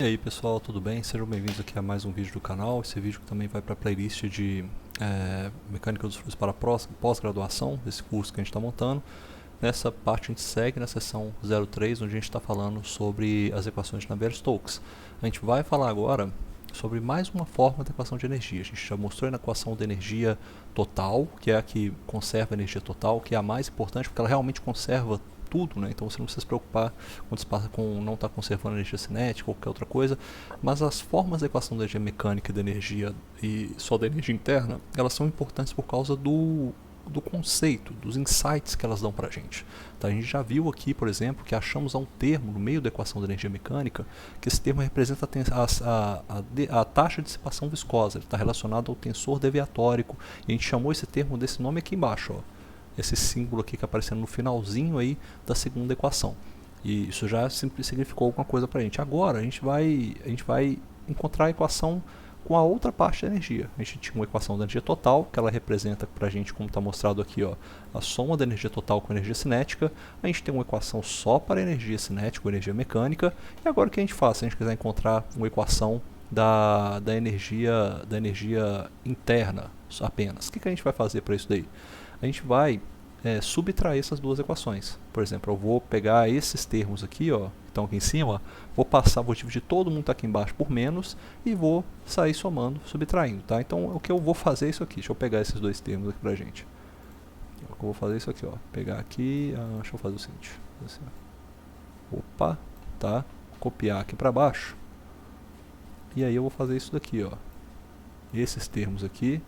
E aí pessoal, tudo bem? Sejam bem-vindos aqui a mais um vídeo do canal. Esse vídeo também vai para a playlist de Mecânica dos Fluidos para pós-graduação, desse curso que a gente está montando. Nessa parte a gente segue na seção 03, onde a gente está falando sobre as equações de Navier-Stokes. A gente vai falar agora sobre mais uma forma da equação de energia. A gente já mostrou na equação de energia total, que é a que conserva a energia total, que é a mais importante porque ela realmente conserva tudo, né? Então você não precisa se preocupar quando se passa com não estar conservando energia cinética ou qualquer outra coisa, mas as formas da equação da energia mecânica e da energia e só da energia interna, elas são importantes por causa do conceito, dos insights que elas dão pra gente. Tá? A gente já viu aqui, por exemplo, que achamos um termo no meio da equação da energia mecânica, que esse termo representa a taxa de dissipação viscosa, ele está relacionado ao tensor deviatórico, e a gente chamou esse termo desse nome aqui embaixo, ó. Esse símbolo aqui que aparecendo no finalzinho aí da segunda equação. E isso já significou alguma coisa para a gente. Agora a gente vai encontrar a equação com a outra parte da energia. A gente tinha uma equação da energia total, que ela representa para a gente, como está mostrado aqui, ó, a soma da energia total com a energia cinética. A gente tem uma equação só para energia cinética ou energia mecânica. E agora o que a gente faz? Se a gente quiser encontrar uma equação da energia interna apenas, o que a gente vai fazer para isso daí? A gente vai subtrair essas duas equações. Por exemplo, eu vou pegar esses termos aqui, ó, que estão aqui em cima, vou dividir todo mundo que está aqui embaixo por menos e vou sair somando, subtraindo, tá? Então o que eu vou fazer é isso aqui. Deixa eu pegar esses dois termos aqui pra gente. Eu vou fazer isso aqui, ó. Pegar aqui, deixa eu fazer o seguinte. Assim, opa, tá? Copiar aqui para baixo. E aí eu vou fazer isso daqui, ó. Esses termos aqui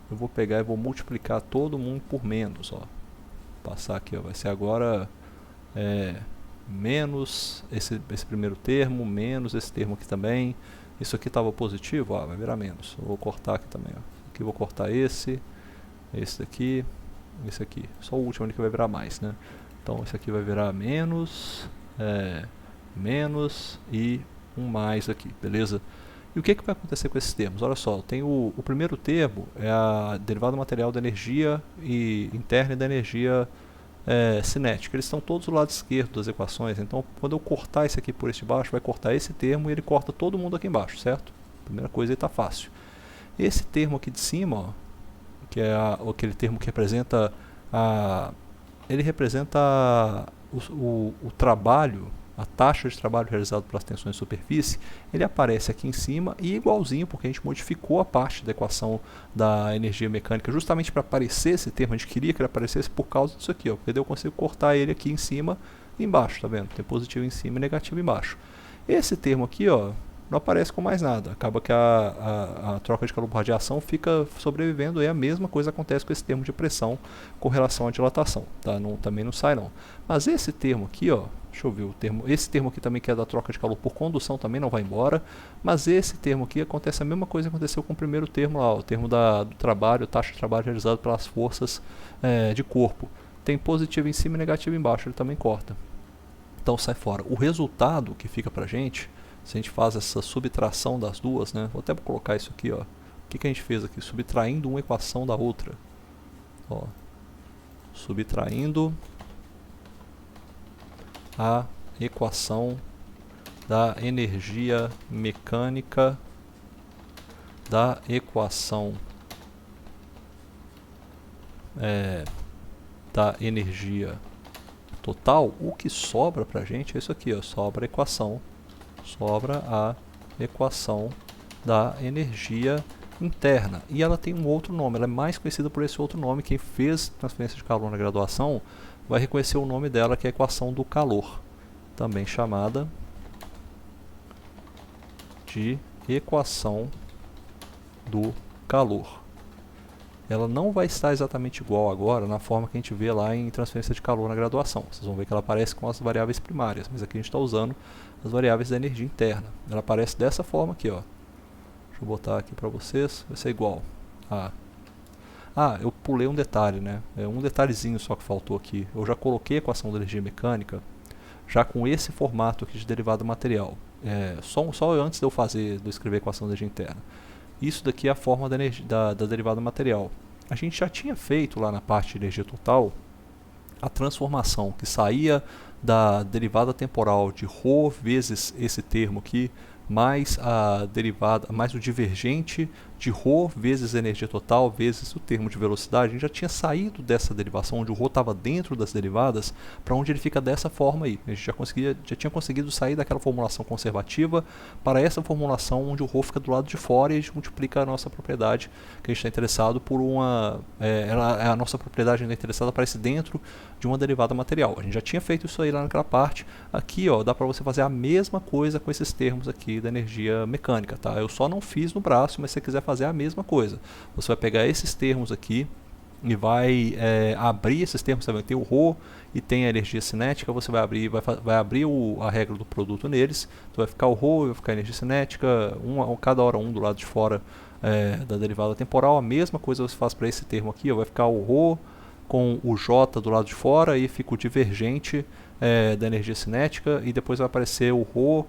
eu vou pegar e vou multiplicar todo mundo por menos, ó. Passar aqui, ó, vai ser agora menos esse primeiro termo, menos esse termo aqui também. Isso aqui estava positivo, ó, vai virar menos. Eu vou cortar aqui também, ó. Aqui eu vou cortar esse daqui, esse aqui. Só o último ali que vai virar mais, né? Então esse aqui vai virar menos, menos e um mais aqui, beleza? E o que vai acontecer com esses termos? Olha só, tem o primeiro termo, é a derivada material da energia interna e da energia cinética. Eles estão todos do lado esquerdo das equações, então quando eu cortar esse aqui por este baixo, vai cortar esse termo e ele corta todo mundo aqui embaixo, certo? Primeira coisa, aí está fácil. Esse termo aqui de cima, ó, que é aquele termo que representa ele representa o trabalho, a taxa de trabalho realizado pelas tensões de superfície, ele aparece aqui em cima e igualzinho, porque a gente modificou a parte da equação da energia mecânica justamente para aparecer esse termo. A gente queria que ele aparecesse por causa disso aqui, ó, porque daí eu consigo cortar ele aqui em cima e embaixo, tá vendo? Tem positivo em cima e negativo embaixo. Esse termo aqui, ó, não aparece com mais nada. Acaba que a troca de calor por radiação fica sobrevivendo e a mesma coisa acontece com esse termo de pressão com relação à dilatação, tá? Também não sai não. Mas esse termo aqui, ó, deixa eu ver o termo. Esse termo aqui também, que é da troca de calor por condução, também não vai embora. Mas esse termo aqui acontece a mesma coisa que aconteceu com o primeiro termo lá, o termo do trabalho, taxa de trabalho realizado pelas forças de corpo. Tem positivo em cima e negativo embaixo, ele também corta. Então sai fora. O resultado que fica pra gente, se a gente faz essa subtração das duas, né? Vou até colocar isso aqui, ó. O que a gente fez aqui? Subtraindo uma equação da outra. Ó. Subtraindo a equação da energia mecânica da equação da energia total. O que sobra pra gente é isso aqui, ó. Sobra a equação da energia interna. E ela tem um outro nome, ela é mais conhecida por esse outro nome. Quem fez transferência de calor na graduação vai reconhecer o nome dela, que é a equação do calor, também chamada de equação do calor. Ela não vai estar exatamente igual agora na forma que a gente vê lá em transferência de calor na graduação. Vocês vão ver que ela aparece com as variáveis primárias, mas aqui a gente está usando as variáveis da energia interna. Ela aparece dessa forma aqui, ó. Deixa eu botar aqui para vocês, vai ser igual a... eu pulei um detalhe, né? Um detalhezinho só que faltou aqui. Eu já coloquei a equação da energia mecânica já com esse formato aqui de derivada material. Só antes de eu escrever a equação da energia interna. Isso daqui é a forma da derivada material. A gente já tinha feito lá na parte de energia total a transformação que saía da derivada temporal de ρ vezes esse termo aqui, mais a derivada, mais o divergente de ρ vezes a energia total vezes o termo de velocidade. A gente já tinha saído dessa derivação onde o ρ estava dentro das derivadas para onde ele fica dessa forma aí. A gente já tinha conseguido sair daquela formulação conservativa para essa formulação onde o ρ fica do lado de fora e a gente multiplica a nossa propriedade que a gente está interessado por uma... a nossa propriedade ainda interessada aparece dentro de uma derivada material. A gente já tinha feito isso aí lá naquela parte. Aqui, ó, dá para você fazer a mesma coisa com esses termos aqui da energia mecânica, tá? Eu só não fiz no braço, mas se você quiser fazer a mesma coisa, você vai pegar esses termos aqui e vai abrir esses termos. Você vai ter o ρ e tem a energia cinética, você vai abrir, vai abrir a regra do produto neles, então vai ficar o ρ, vai ficar a energia cinética, cada hora um do lado de fora da derivada temporal. A mesma coisa você faz para esse termo aqui, ó, vai ficar o ρ com o J do lado de fora e fica o divergente da energia cinética, e depois vai aparecer o ρ,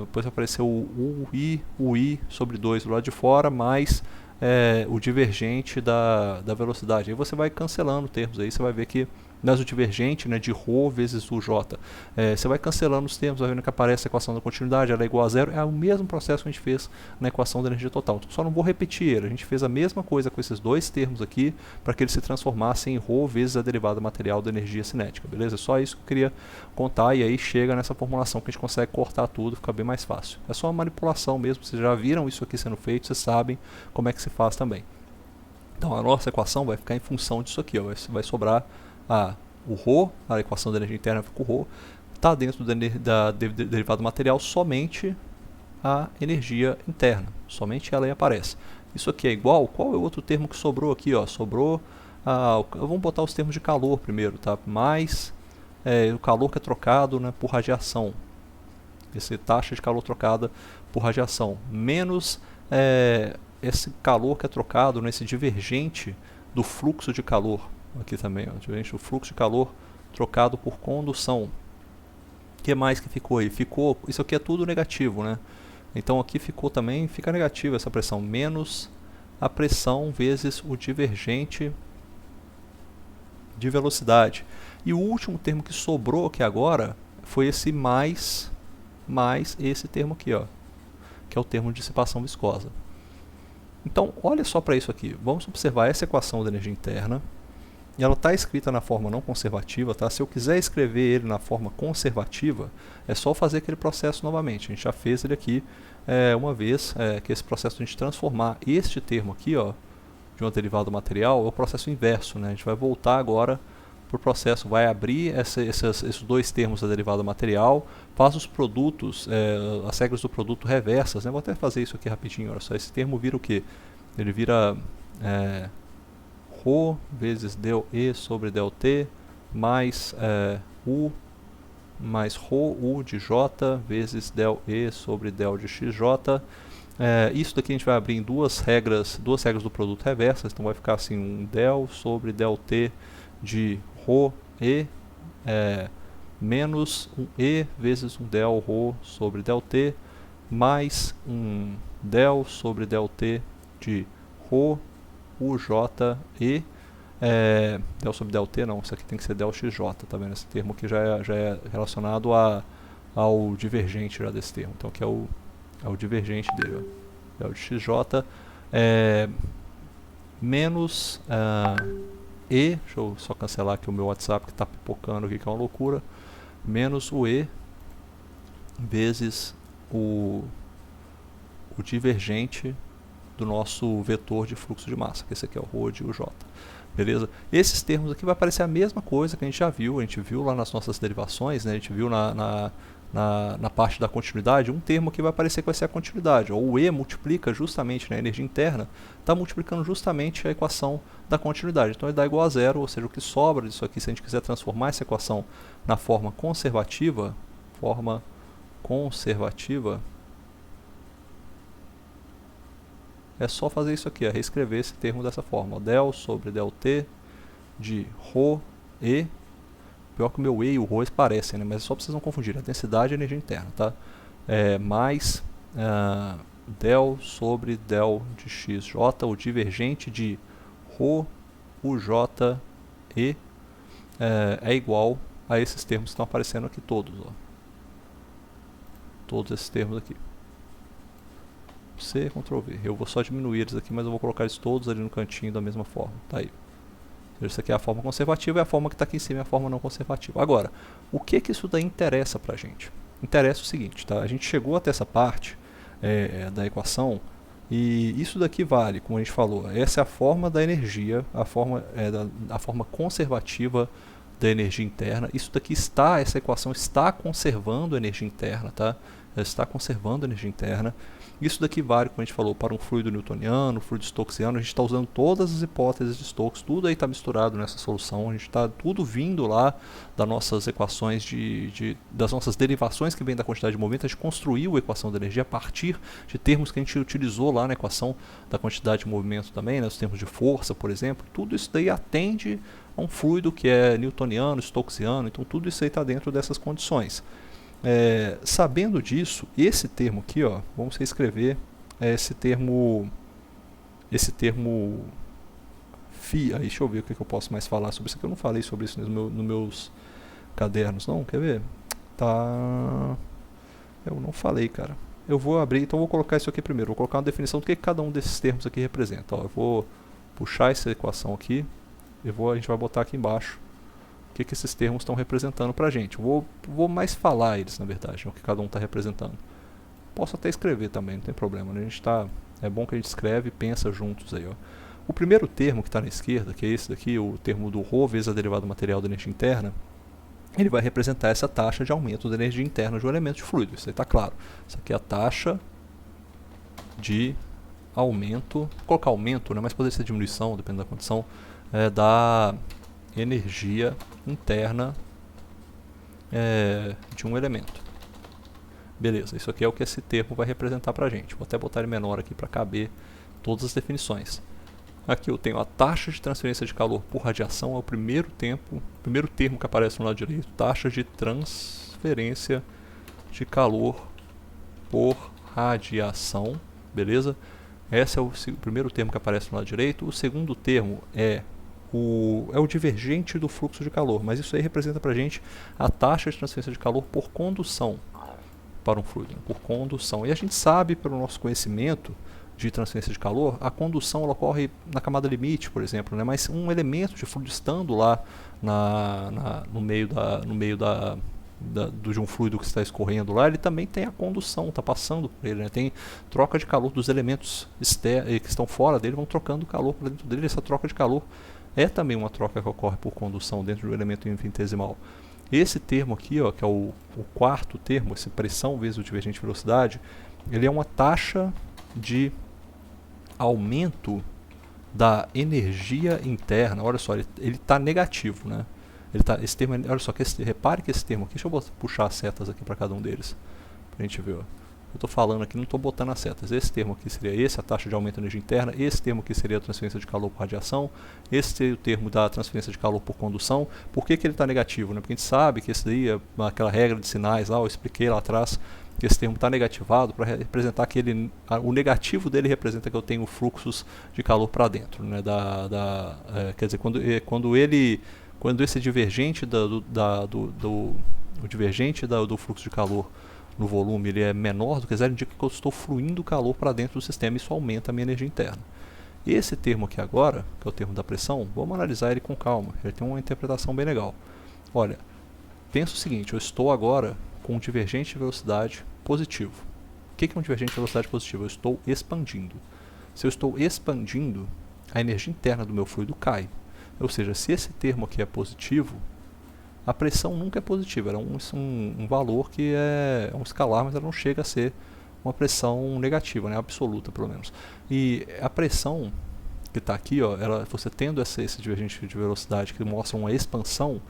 depois vai aparecer o I sobre 2 do lado de fora, mais o divergente da velocidade. Aí você vai cancelando termos, aí você vai ver que mas o divergente, né, de ρ vezes o J. Você vai cancelando os termos, vai vendo que aparece a equação da continuidade, ela é igual a zero. É o mesmo processo que a gente fez na equação da energia total. Então, só não vou repetir ele. A gente fez a mesma coisa com esses dois termos aqui, para que eles se transformassem em ρ vezes a derivada material da energia cinética. Beleza? Só isso que eu queria contar, e aí chega nessa formulação que a gente consegue cortar tudo, fica bem mais fácil. É só uma manipulação mesmo. Vocês já viram isso aqui sendo feito, vocês sabem como é que se faz também. Então, a nossa equação vai ficar em função disso aqui, ó. Vai sobrar o ρ, a equação da energia interna fica o ρ, está dentro da derivada material somente a energia interna, somente ela aí aparece. Isso aqui é igual, qual é o outro termo que sobrou aqui? Ó? Sobrou, vamos botar os termos de calor primeiro, tá? Mais o calor que é trocado, né, por radiação, essa taxa de calor trocada por radiação, menos esse calor que é trocado, né, esse divergente do fluxo de calor. Aqui também, ó, o fluxo de calor trocado por condução. O que mais que ficou aí? Ficou, isso aqui é tudo negativo, né? Então aqui ficou também, fica negativo essa pressão, menos a pressão vezes o divergente de velocidade. E o último termo que sobrou aqui agora foi esse mais esse termo aqui, ó, que é o termo de dissipação viscosa. Então, olha só para isso aqui. Vamos observar essa equação da energia interna. E ela está escrita na forma não conservativa, tá? Se eu quiser escrever ele na forma conservativa, é só fazer aquele processo novamente. A gente já fez ele aqui uma vez, que é esse processo de a gente transformar este termo aqui, ó, de uma derivada material, é o processo inverso, né? A gente vai voltar agora para o processo, vai abrir esses dois termos da derivada material, faz os produtos, as regras do produto reversas, né? Vou até fazer isso aqui rapidinho, olha só. Esse termo vira o quê? Ele vira ρ vezes ΔE sobre ΔT mais U mais ρU de J vezes ΔE sobre ΔE de XJ. Isso daqui a gente vai abrir em duas regras do produto reversas, então vai ficar assim um ΔE sobre ΔT de ρE menos um E vezes um Δρ sobre ΔT mais um ΔE sobre ΔT de ρ UJE, del sobre ΔT não, isso aqui tem que ser del XJ, tá vendo? Esse termo aqui já é relacionado ao divergente já desse termo, então aqui é o divergente dele, ó. Del de XJ, menos E, deixa eu só cancelar aqui o meu WhatsApp que está pipocando aqui, que é uma loucura, menos o E vezes o divergente do nosso vetor de fluxo de massa, que esse aqui é o ρ de UJ. Beleza? Esses termos aqui vai aparecer a mesma coisa que a gente viu lá nas nossas derivações, né? A gente viu na parte da continuidade, um termo aqui vai aparecer que vai ser a continuidade. O E multiplica justamente, né, a energia interna, está multiplicando justamente a equação da continuidade. Então ele dá igual a zero, ou seja, o que sobra disso aqui, se a gente quiser transformar essa equação na forma conservativa, é só fazer isso aqui, reescrever esse termo dessa forma, ó, del sobre ΔT de ρE, pior que o meu E e o ρ parecem, né, mas é só para vocês não confundirem, a densidade e a energia interna, tá? Mais del sobre del de XJ, o divergente de ρ UJE é igual a esses termos que estão aparecendo aqui todos, ó. Todos esses termos aqui. C, Ctrl V. Eu vou só diminuir eles aqui, mas eu vou colocar eles todos ali no cantinho da mesma forma. Tá aí. Essa aqui é a forma conservativa e a forma que está aqui em cima é a forma não conservativa. Agora, o que isso daí interessa pra gente? Interessa o seguinte, tá? A gente chegou até essa parte da equação e isso daqui vale, como a gente falou, essa é a forma da energia, a forma conservativa da energia interna. Isso daqui essa equação está conservando a energia interna, tá? Ela está conservando a energia interna. Isso daqui vale, como a gente falou, para um fluido newtoniano, fluido stokesiano. A gente está usando todas as hipóteses de Stokes, tudo aí está misturado nessa solução. A gente está tudo vindo lá das nossas equações, das nossas derivações que vêm da quantidade de movimento. A gente construiu a equação da energia a partir de termos que a gente utilizou lá na equação da quantidade de movimento também, né, os termos de força, por exemplo. Tudo isso daí atende a um fluido que é newtoniano, stokesiano. Então tudo isso aí está dentro dessas condições. Sabendo disso, esse termo aqui, ó, vamos reescrever esse termo phi. Aí, deixa eu ver o que eu posso mais falar sobre isso aqui. Eu não falei sobre isso nos meus cadernos, não, quer ver? Tá, eu não falei, cara. Eu vou abrir, então eu vou colocar isso aqui primeiro. Vou colocar uma definição do que cada um desses termos aqui representa. Ó, eu vou puxar essa equação aqui, a gente vai botar aqui embaixo o que esses termos estão representando para a gente. Vou mais falar eles, na verdade, o que cada um está representando. Posso até escrever também, não tem problema, né? É bom que a gente escreve e pensa juntos aí, ó. O primeiro termo que está na esquerda, que é esse daqui, o termo do ρ vezes a derivada do material da energia interna, ele vai representar essa taxa de aumento da energia interna de um elemento de fluido. Isso aí está claro. Isso aqui é a taxa de aumento, vou colocar aumento, né? Mas poderia ser diminuição, dependendo da condição, da energia interna de um elemento. Beleza, isso aqui é o que esse termo vai representar para a gente. Vou até botar ele menor aqui para caber todas as definições. Aqui eu tenho a taxa de transferência de calor por radiação, é o primeiro termo que aparece no lado direito. Taxa de transferência de calor por radiação, beleza? Esse é o primeiro termo que aparece no lado direito. O segundo termo é o divergente do fluxo de calor, mas isso aí representa para a gente a taxa de transferência de calor por condução para um fluido, por condução. E a gente sabe, pelo nosso conhecimento de transferência de calor, a condução ela ocorre na camada limite, por exemplo, né? Mas um elemento de fluido estando lá no meio de um fluido que está escorrendo lá, ele também tem a condução, está passando por ele, né? Tem troca de calor dos elementos que estão fora dele, vão trocando calor para dentro dele. Essa troca de calor é também uma troca que ocorre por condução dentro do elemento infinitesimal. Esse termo aqui, ó, que é o quarto termo, essa pressão vezes o divergente de velocidade, ele é uma taxa de aumento da energia interna. Olha só, ele está negativo, né? Esse termo, olha só, repare que esse termo aqui, deixa eu puxar as setas aqui para cada um deles, para a gente ver, ó. Eu estou falando aqui, não estou botando as setas. Esse termo aqui seria a taxa de aumento da energia interna. Esse termo aqui seria a transferência de calor por radiação. Esse seria o termo da transferência de calor por condução. Por que ele está negativo, né? Porque a gente sabe que esse daí é aquela regra de sinais lá, eu expliquei lá atrás, que esse termo está negativado para representar que o negativo dele representa que eu tenho fluxos de calor para dentro, né? Quer dizer, quando esse divergente do fluxo de calor no volume ele é menor do que zero, indica que eu estou fluindo calor para dentro do sistema, isso aumenta a minha energia interna. Esse termo aqui agora, que é o termo da pressão, vamos analisar ele com calma, ele tem uma interpretação bem legal. Olha, pensa o seguinte, eu estou agora com um divergente de velocidade positivo. O que é um divergente de velocidade positivo? Eu estou expandindo. Se eu estou expandindo, a energia interna do meu fluido cai. Ou seja, se esse termo aqui é positivo, a pressão nunca é positiva, ela é um valor que é um escalar, mas ela não chega a ser uma pressão negativa, né, absoluta pelo menos. E a pressão que está aqui, ó, você tendo esse divergente de velocidade que mostra uma expansão,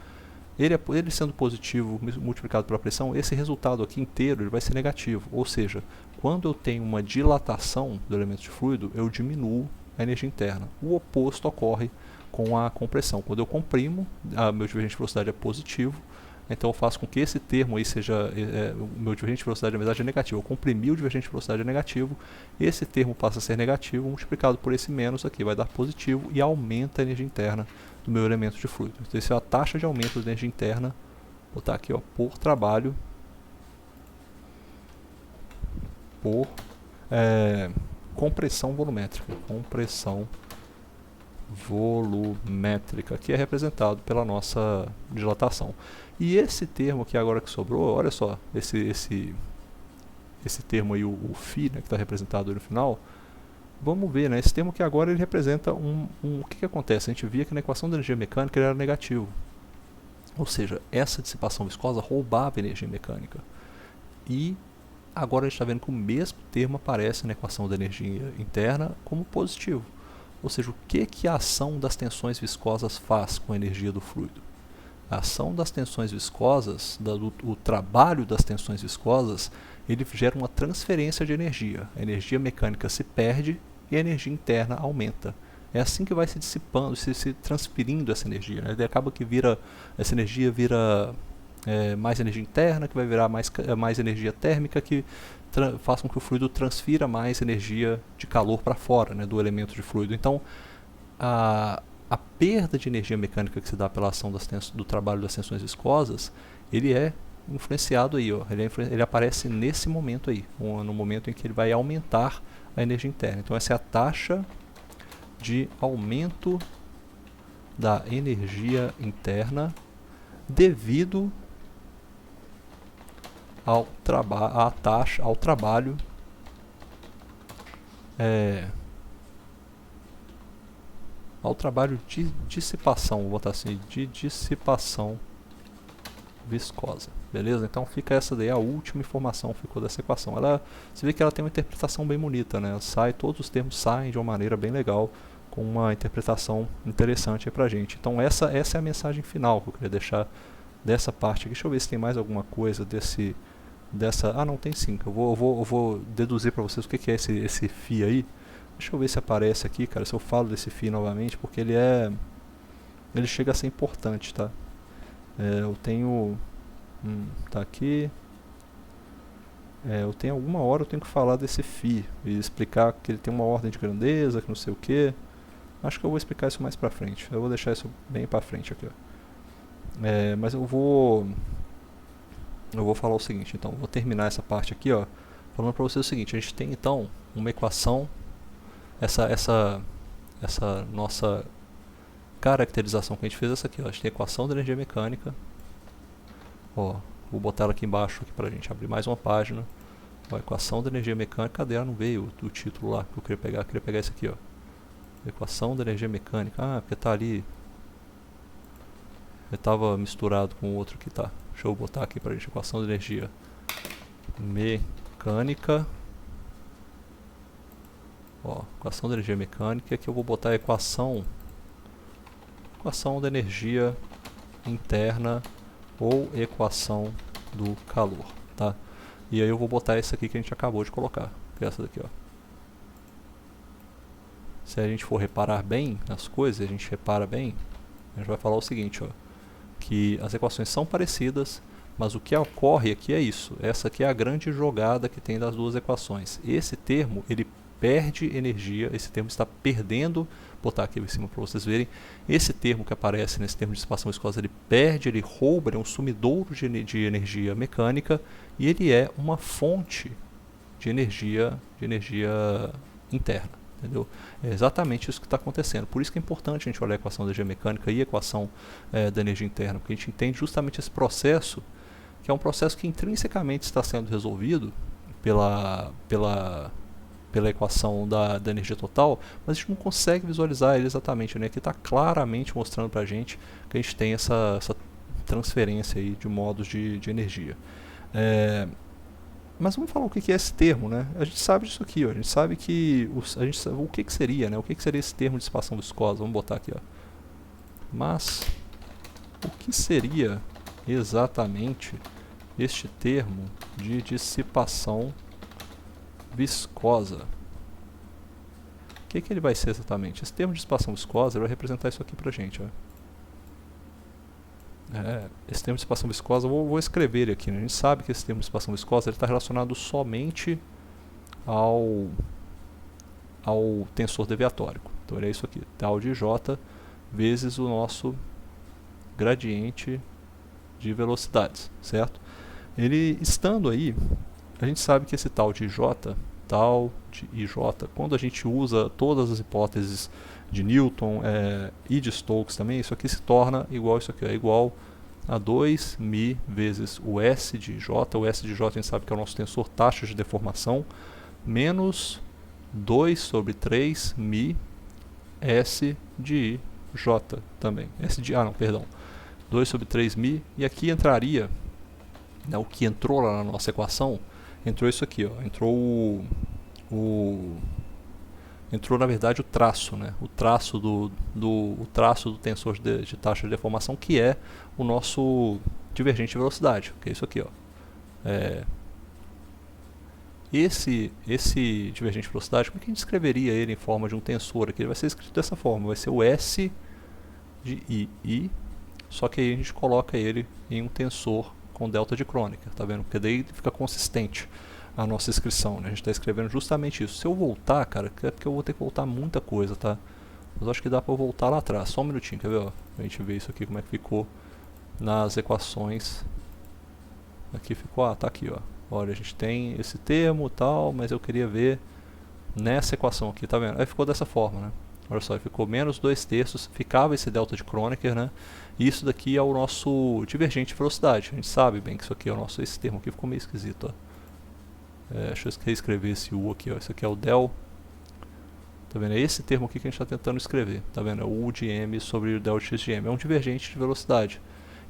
ele sendo positivo multiplicado pela pressão, esse resultado aqui inteiro ele vai ser negativo. Ou seja, quando eu tenho uma dilatação do elemento de fluido, eu diminuo a energia interna. O oposto ocorre com a compressão. Quando eu comprimo, meu divergente de velocidade é positivo, então eu faço com que esse termo aí seja, o meu divergente de velocidade na verdade é negativo. Eu comprimi o divergente de velocidade é negativo, esse termo passa a ser negativo, multiplicado por esse menos aqui, vai dar positivo e aumenta a energia interna do meu elemento de fluido. Então, essa é a taxa de aumento da energia interna botar aqui, ó, por trabalho, por compressão volumétrica. Compressão volumétrica, que é representado pela nossa dilatação. E esse termo aqui agora que sobrou, olha só, esse termo aí, o φ, né, que está representado aí no final, vamos ver, né, esse termo que agora ele representa o que acontece? A gente via que na equação da energia mecânica ele era negativo. Ou seja, essa dissipação viscosa roubava energia mecânica. E agora a gente está vendo que o mesmo termo aparece na equação da energia interna como positivo. Ou seja, o que a ação das tensões viscosas faz com a energia do fluido? A ação das tensões viscosas, o trabalho das tensões viscosas, ele gera uma transferência de energia. A energia mecânica se perde e a energia interna aumenta. É assim que vai se dissipando, se transferindo essa energia, né? Acaba que essa energia vira mais energia interna, que vai virar mais energia térmica, que faz com que o fluido transfira mais energia de calor para fora, né, do elemento de fluido. Então, a perda de energia mecânica que se dá pela ação do trabalho das tensões viscosas, ele é influenciado aí, ó, ele aparece nesse momento aí, no momento em que ele vai aumentar a energia interna. Então essa é a taxa de aumento da energia interna devido ao trabalho de dissipação, vou botar assim, de dissipação viscosa, beleza? Então fica essa daí, a última informação ficou dessa equação. Você vê que ela tem uma interpretação bem bonita, né? Todos os termos saem de uma maneira bem legal, com uma interpretação interessante aí pra gente. Então essa é a mensagem final que eu queria deixar dessa parte aqui. Deixa eu ver se tem mais alguma coisa dessa... Ah, não, tem sim. Eu vou deduzir para vocês o que é esse φ aí. Deixa eu ver se aparece aqui, cara, se eu falo desse φ novamente, porque ele chega a ser importante, tá? Eu tenho... tá aqui... eu tenho alguma hora eu tenho que falar desse φ e explicar que ele tem uma ordem de grandeza, que não sei o que. Acho que eu vou explicar isso mais pra frente. Eu vou deixar isso bem pra frente aqui, ó. Mas eu vou falar o seguinte, então, vou terminar essa parte aqui, ó, falando para vocês o seguinte: a gente tem então uma equação, essa nossa caracterização que a gente fez, essa aqui, ó, a gente tem a equação da energia mecânica, ó, vou botar ela aqui embaixo aqui pra gente abrir mais uma página, ó, a equação da energia mecânica. Cadê? Ela não veio o título lá que eu queria pegar esse aqui, ó, equação da energia mecânica, porque tá ali, eu estava misturado com o outro que tá. Deixa eu botar aqui pra gente, equação de energia mecânica. Ó, equação da energia mecânica, que eu vou botar a equação da energia interna ou equação do calor, tá? E aí eu vou botar essa aqui que a gente acabou de colocar, que é essa daqui, ó. Se a gente for reparar bem nas coisas, a gente repara bem, a gente vai falar o seguinte, ó, que as equações são parecidas, mas o que ocorre aqui é isso. Essa aqui é a grande jogada que tem das duas equações. Esse termo, ele perde energia, esse termo está perdendo, vou botar aqui em cima para vocês verem, esse termo que aparece nesse termo de dissipação viscosa, ele rouba, ele é um sumidouro de energia mecânica, e ele é uma fonte de energia interna. Entendeu? É exatamente isso que está acontecendo. Por isso que é importante a gente olhar a equação da energia mecânica e a equação da energia interna, porque a gente entende justamente esse processo, que é um processo que intrinsecamente está sendo resolvido pela equação da energia total, mas a gente não consegue visualizar ele exatamente, né? Aqui está claramente mostrando para a gente que a gente tem essa transferência aí de modos de energia. Mas vamos falar o que é esse termo, né? A gente sabe disso aqui, ó. A gente sabe que o que seria, né? O que seria esse termo de dissipação viscosa? Vamos botar aqui, ó. Mas o que seria exatamente este termo de dissipação viscosa? O que ele vai ser exatamente? Esse termo de dissipação viscosa vai representar isso aqui pra gente, ó. Esse termo de dissipação viscosa, eu vou escrever ele aqui, né? A gente sabe que esse termo de dissipação viscosa está relacionado somente ao tensor deviatórico. Então ele é isso aqui, tal de J vezes o nosso gradiente de velocidades, certo? Ele estando aí, a gente sabe que esse tal de IJ, quando a gente usa todas as hipóteses de Newton e de Stokes também, isso aqui se torna igual isso aqui, é igual a 2μ vezes o S de J. O S de J a gente sabe que é o nosso tensor taxa de deformação, menos 2 sobre 3μ S de J também. Não, perdão. 2 sobre 3μ, e aqui entraria, né, o que entrou lá na nossa equação, entrou isso aqui, ó, entrou na verdade o traço, né, o traço do tensor de taxa de deformação, que é o nosso divergente de velocidade, que é isso aqui, ó. Esse divergente de velocidade, como é que a gente escreveria ele em forma de um tensor aqui? Ele vai ser escrito dessa forma, vai ser o S de I, só que aí a gente coloca ele em um tensor com delta de Kronecker, tá vendo? Porque daí fica consistente a nossa inscrição, né? A gente está escrevendo justamente isso. Se eu voltar, cara, é porque eu vou ter que voltar muita coisa, tá? Mas acho que dá para eu voltar lá atrás. Só um minutinho, quer ver? Ó? A gente vê isso aqui, como é que ficou nas equações. Aqui ficou, tá aqui, ó. Olha, a gente tem esse termo e tal, mas eu queria ver nessa equação aqui, tá vendo? Aí ficou dessa forma, né? Olha só, ficou menos 2/3, ficava esse delta de Kronecker, né? E isso daqui é o nosso divergente de velocidade. A gente sabe bem que isso aqui é o nosso, esse termo aqui ficou meio esquisito, ó. Deixa eu reescrever esse U aqui, ó. Isso aqui é o del. Tá vendo? É esse termo aqui que a gente está tentando escrever. Tá vendo? É o U de M sobre o del de x de M. É um divergente de velocidade.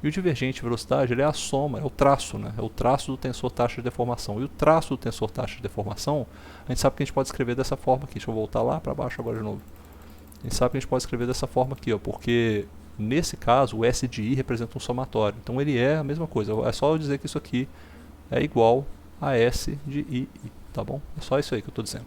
E o divergente de velocidade, ele é a soma, é o traço, né? É o traço do tensor taxa de deformação. E o traço do tensor taxa de deformação, a gente sabe que a gente pode escrever dessa forma aqui. Deixa eu voltar lá para baixo agora de novo. A gente sabe que a gente pode escrever dessa forma aqui, ó, porque nesse caso o S de I representa um somatório. Então ele é a mesma coisa. É só eu dizer que isso aqui é igual a S de I, tá bom? É só isso aí que eu estou dizendo.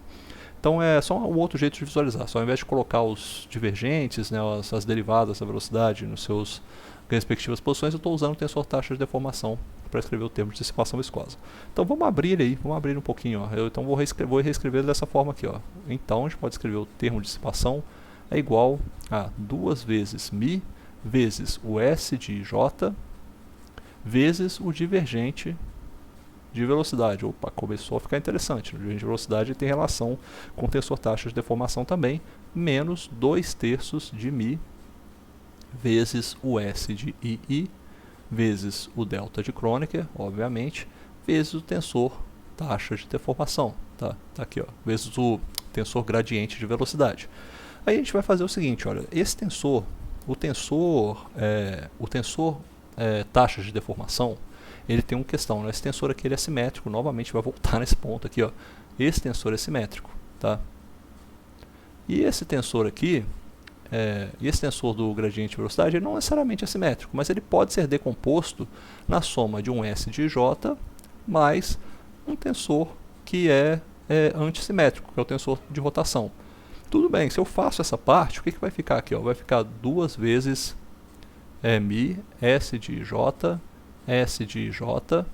Então é só um outro jeito de visualizar. Só ao invés de colocar os divergentes, né, as derivadas da velocidade nos seus respectivas posições, eu estou usando o tensor taxa de deformação para escrever o termo de dissipação viscosa. Então vamos abrir ele aí, vamos abrir um pouquinho. Ó. Então vou reescrever dessa forma aqui. Ó. Então a gente pode escrever o termo de dissipação é igual a 2 vezes μ vezes o S de J vezes o divergente de velocidade. Opa, começou a ficar interessante. O divergente de velocidade tem relação com o tensor taxa de deformação também, menos 2/3 de μ vezes o S de II vezes o delta de Kronecker, obviamente, vezes o tensor taxa de deformação, tá aqui, ó, vezes o tensor gradiente de velocidade. Aí a gente vai fazer o seguinte, olha, esse tensor, o tensor taxa de deformação, ele tem uma questão, né? Esse tensor aqui ele é simétrico, novamente vai voltar nesse ponto aqui, ó. Esse tensor é simétrico, tá? E esse tensor aqui, esse tensor do gradiente de velocidade, ele não necessariamente é simétrico, mas ele pode ser decomposto na soma de um S de J mais um tensor que é antissimétrico, que é o tensor de rotação. Tudo bem, se eu faço essa parte, o que vai ficar aqui? Ó? Vai ficar 2 vezes μ, S de J, S de J,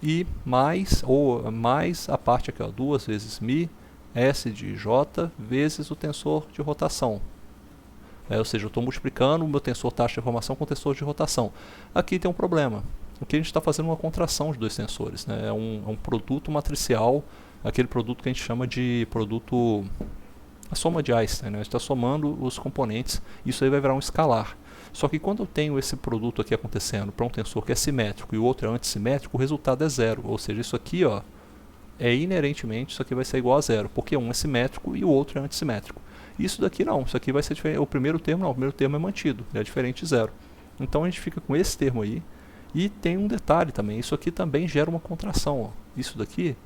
e mais a parte aqui, ó, 2 vezes μ, S de J, vezes o tensor de rotação. Ou seja, eu estou multiplicando o meu tensor taxa de deformação com o tensor de rotação. Aqui tem um problema. Aqui a gente está fazendo uma contração de dois tensores. Né? É um produto matricial, aquele produto que a gente chama de produto... a soma de Einstein. Né? A gente está somando os componentes, isso aí vai virar um escalar. Só que quando eu tenho esse produto aqui acontecendo para um tensor que é simétrico e o outro é antissimétrico, o resultado é zero. Ou seja, isso aqui, ó, inerentemente, isso aqui vai ser igual a zero, porque um é simétrico e o outro é antissimétrico. Isso daqui não, isso aqui vai ser diferente. O primeiro termo não, o primeiro termo é mantido, ele é diferente de zero. Então a gente fica com esse termo aí. E tem um detalhe também, isso aqui também gera uma contração. Ó. Isso daqui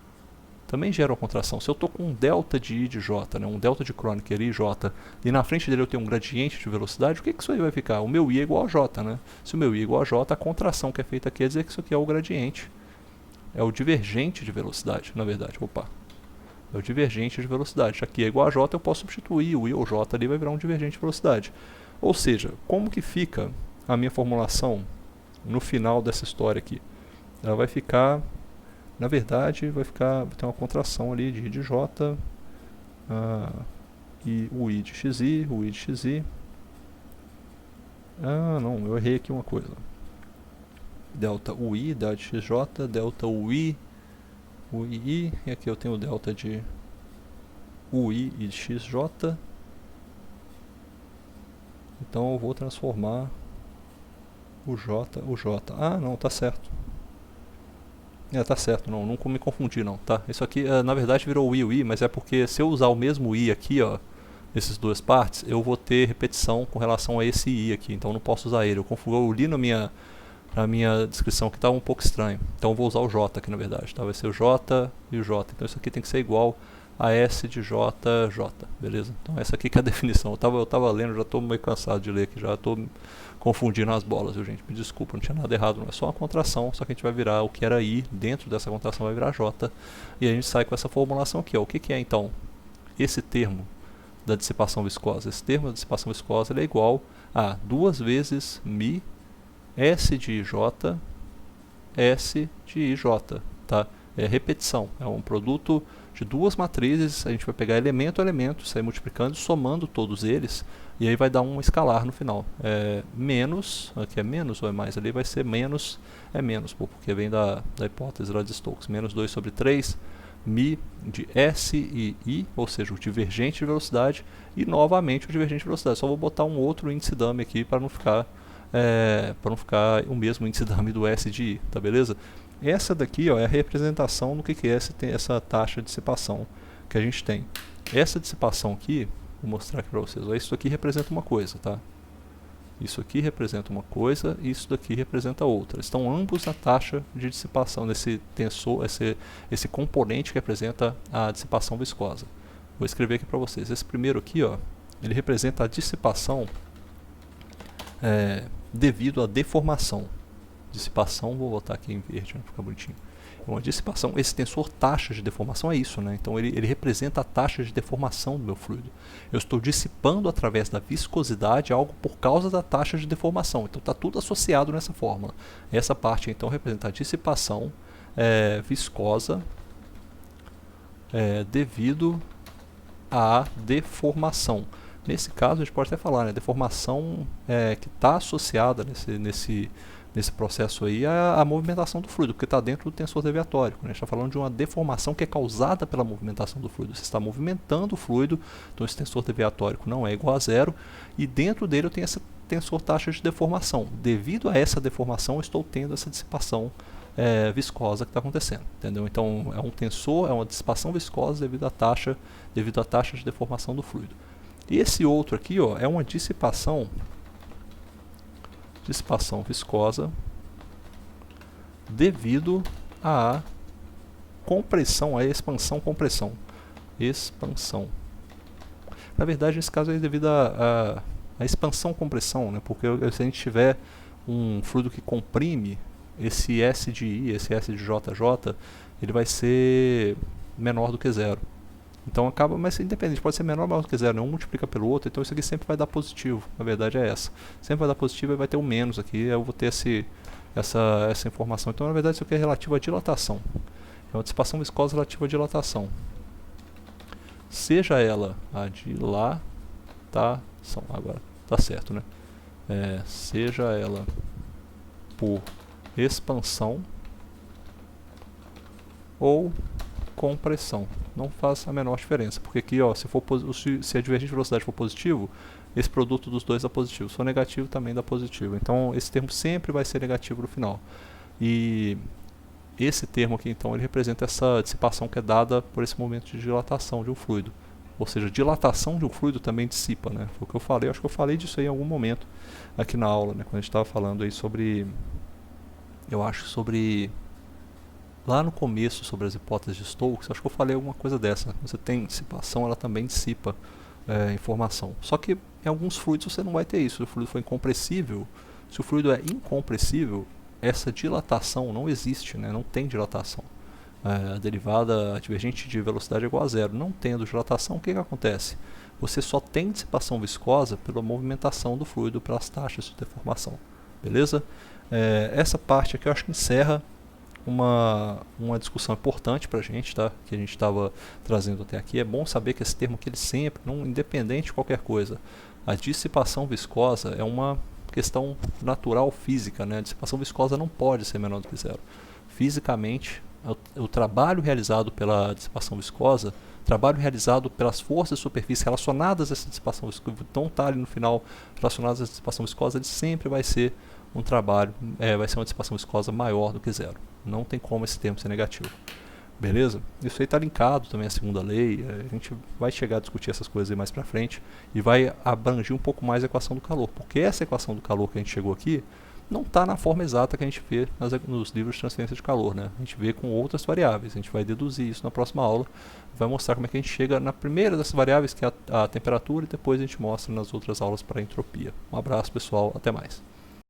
também gera uma contração. Se eu estou com um delta de I de J, né, um delta de Kronecker I J, e na frente dele eu tenho um gradiente de velocidade, o que isso aí vai ficar? O meu I é igual a J. Né? Se o meu I é igual a J, a contração que é feita aqui quer dizer que isso aqui é o gradiente. É o divergente de velocidade, na verdade. Opa. É o divergente de velocidade. Aqui é igual a J, eu posso substituir o I ou J ali, vai virar um divergente de velocidade. Ou seja, como que fica a minha formulação no final dessa história aqui? Ela vai ficar, na verdade, vai ter uma contração ali de I de J, e o I de XI, o I de XI. Ah, não, eu errei aqui uma coisa. delta UI, delta de XJ, delta UI, UI, e aqui eu tenho o delta de UI e de XJ. Então eu vou transformar o J. Ah, não, tá certo. Tá certo, não me confundi não, tá? Isso aqui, na verdade virou UI, mas é porque se eu usar o mesmo I aqui, ó, nessas duas partes, eu vou ter repetição com relação a esse I aqui, então eu não posso usar ele. Eu li na minha descrição que estava um pouco estranho, então eu vou usar o J aqui na verdade, tá? Vai ser o J e o J, então isso aqui tem que ser igual a S de J, J, beleza? Então essa aqui que é a definição. Eu tava lendo, já estou meio cansado de ler aqui, já estou confundindo as bolas, viu, gente? Me desculpa, não tinha nada errado, não é só uma contração, só que a gente vai virar o que era I, dentro dessa contração vai virar J, e a gente sai com essa formulação aqui, ó. O que é então esse termo da dissipação viscosa? Esse termo da dissipação viscosa ele é igual a 2 vezes μ S de IJ, S de IJ, tá? É repetição, é um produto de duas matrizes, a gente vai pegar elemento a elemento, sair multiplicando e somando todos eles, e aí vai dar um escalar no final. Menos, aqui é menos ou é mais? Ali vai ser menos, é menos, porque vem da hipótese lá de Stokes, menos 2 sobre 3, μ de S e I, ou seja, o divergente de velocidade, e novamente o divergente de velocidade. Só vou botar um outro índice dummy aqui para não ficar o mesmo índice dummy do S de I, tá beleza? Essa daqui, ó, é a representação do que é essa taxa de dissipação que a gente tem. Essa dissipação aqui, vou mostrar aqui para vocês, ó, isso aqui representa uma coisa, tá? Isso aqui representa uma coisa e isso daqui representa outra. Estão ambos na taxa de dissipação, desse tensor, esse componente que representa a dissipação viscosa. Vou escrever aqui para vocês. Esse primeiro aqui, ó, ele representa a dissipação devido à deformação. Dissipação, vou botar aqui em verde, fica bonitinho. Uma dissipação, esse tensor taxa de deformação é isso, né? Então ele representa a taxa de deformação do meu fluido. Eu estou dissipando através da viscosidade algo por causa da taxa de deformação. Então está tudo associado nessa fórmula. Essa parte então representa a dissipação viscosa devido à deformação. Nesse caso a gente pode até falar, né? Deformação que está associada nesse processo aí a movimentação do fluido, porque está dentro do tensor deviatórico, né? A gente está falando de uma deformação que é causada pela movimentação do fluido. Você está movimentando o fluido, então esse tensor deviatórico não é igual a zero, e dentro dele eu tenho esse tensor taxa de deformação. Devido a essa deformação eu estou tendo essa dissipação viscosa que está acontecendo, entendeu? Então é um tensor, é uma dissipação viscosa devido à taxa de deformação do fluido. E esse outro aqui, ó, é uma dissipação viscosa devido à compressão, à expansão-compressão. Expansão. Na verdade, nesse caso é devido à expansão-compressão, né? Porque se a gente tiver um fluido que comprime, esse S de I, esse S de JJ, ele vai ser menor do que zero. Então acaba, mas independente, pode ser menor ou maior do que zero, né? Um multiplica pelo outro, então isso aqui sempre vai dar positivo, na verdade é essa. Sempre vai dar positivo e vai ter um menos aqui, eu vou ter essa informação. Então na verdade isso aqui é relativo à dilatação. É uma dissipação viscosa relativa à dilatação. Seja ela a dilatação, agora tá certo, né? Seja ela por expansão ou compressão, não faz a menor diferença, porque aqui, ó, se a divergente de velocidade for positivo, esse produto dos dois dá positivo, se for negativo também dá positivo, então esse termo sempre vai ser negativo no final. E esse termo aqui então ele representa essa dissipação que é dada por esse momento de dilatação de um fluido, ou seja, dilatação de um fluido também dissipa, né? Foi o que eu falei, acho que eu falei disso aí em algum momento aqui na aula, né? Quando a gente estava falando aí sobre, lá no começo, sobre as hipóteses de Stokes, acho que eu falei alguma coisa dessa. Quando você tem dissipação, ela também dissipa informação. Só que em alguns fluidos você não vai ter isso. Se o fluido for incompressível, se o fluido é incompressível, essa dilatação não existe, né? Não tem dilatação. A derivada divergente de velocidade é igual a zero. Não tendo dilatação, o que acontece? Você só tem dissipação viscosa pela movimentação do fluido pelas taxas de deformação. Beleza? Essa parte aqui eu acho que encerra uma discussão importante para a gente, tá? Que a gente estava trazendo até aqui. É bom saber que esse termo aqui, ele sempre, independente de qualquer coisa, a dissipação viscosa é uma questão natural física, né? A dissipação viscosa não pode ser menor do que zero. Fisicamente, o trabalho realizado pela dissipação viscosa, trabalho realizado pelas forças de superfície relacionadas a essa dissipação viscosa, então está ali no final relacionadas à dissipação viscosa, ele sempre vai ser um trabalho, vai ser uma dissipação viscosa maior do que zero. Não tem como esse termo ser negativo. Beleza? Isso aí está linkado também à segunda lei, a gente vai chegar a discutir essas coisas aí mais para frente e vai abranger um pouco mais a equação do calor, porque essa equação do calor que a gente chegou aqui não está na forma exata que a gente vê nos livros de transferência de calor, né? A gente vê com outras variáveis, a gente vai deduzir isso na próxima aula, vai mostrar como é que a gente chega na primeira dessas variáveis, que é a temperatura, e depois a gente mostra nas outras aulas para a entropia. Um abraço pessoal, até mais.